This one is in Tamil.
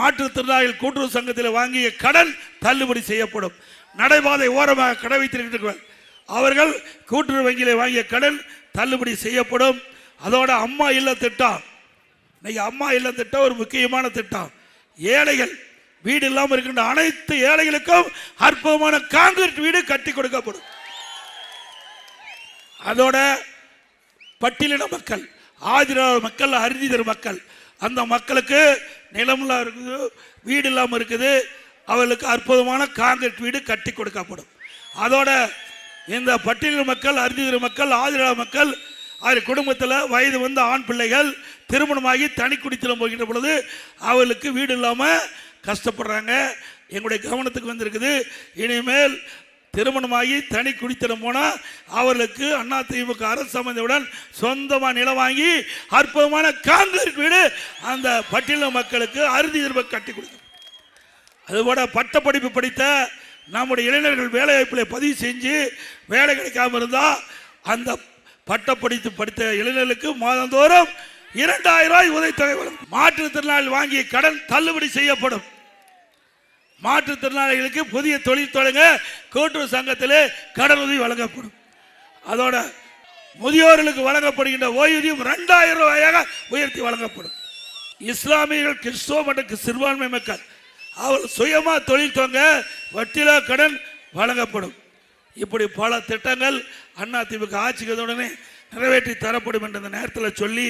மாற்றுத்திறனாளிகள் கூட்டுறவு சங்கத்தில் வாங்கிய கடன் தள்ளுபடி செய்யப்படும். நடைபாதை ஓரமாக கடை வைத்திருக்கிறார்கள், அவர்கள் கூட்டுறவு வங்கியில் வாங்கிய கடன் தள்ளுபடி செய்யப்படும். அதோட அம்மா இல்ல திட்டம், இன்னைக்கு அம்மா இல்ல திட்டம் ஒரு முக்கியமான திட்டம். ஏழைகள் வீடு இல்லாமல் இருக்கின்ற அனைத்து ஏழைகளுக்கும் அற்புதமான கான்கிரீட் வீடு கட்டி கொடுக்கப்படும். அதோட பட்டியலின மக்கள், ஆதிராவிட மக்கள், அரிதிதர் மக்கள், அந்த மக்களுக்கு நிலமில்லா இருக்குது, வீடு இல்லாமல் இருக்குது, அவர்களுக்கு அற்புதமான கான்கிரீட் வீடு கட்டி கொடுக்கப்படும். அதோட இந்த பட்டியலின மக்கள், அரிதிதர் மக்கள், ஆதிராவிட மக்கள், அவர் குடும்பத்தில் வயது வந்த ஆண் பிள்ளைகள் திருமணமாகி தனி குடித்தனம் போகின்ற பொழுது அவர்களுக்கு வீடு இல்லாமல் கஷ்டப்படுறாங்க. எங்களுடைய கவனத்துக்கு வந்திருக்குது. இனிமேல் திருமணமாகி தனி குடித்தனம் போனால் அவர்களுக்கு அதிமுக அரசு அமைந்தவுடன் சொந்தமாக நிலம் வாங்கி அற்புதமான கான்கிரீட் வீடு அந்த பட்டியலின மக்களுக்கு அறுதி கட்டி கொடுக்கும். அதுபோல பட்டப்படிப்பு படித்த நம்முடைய இளைஞர்கள் வேலை வாய்ப்பில் பதிவு செஞ்சு வேலை கிடைக்காம இருந்தால் அந்த பட்டப்படித்து படித்த இளைஞர்களுக்கு மாதந்தோறும் 2000 ரூபாய் உதவித்தொகை வழங்கும். மாற்றுத்திறனாளி வாங்கிய கடன் தள்ளுபடி செய்யப்படும். மாற்றுத்திறனாளிகளுக்கு புதிய தொழில் தொடங்க கூட்டுறவு சங்கத்திலே கடன் உதவி வழங்கப்படும். அதோட முதியோர்களுக்கு வழங்கப்படுகின்ற ஓய்வூதியம் 2000 ரூபாயாக உயர்த்தி வழங்கப்படும். இஸ்லாமியர்கள், கிறிஸ்துவ மற்றும் சிறுபான்மை மக்கள் அவர் சுயமா தொழில் தொடங்க வட்டியில்லா கடன் வழங்கப்படும். இப்படி பல திட்டங்கள் அதிமுக ஆட்சிக்கு நிறைவேற்றி தரப்படும் என்ற நேரத்தில் சொல்லி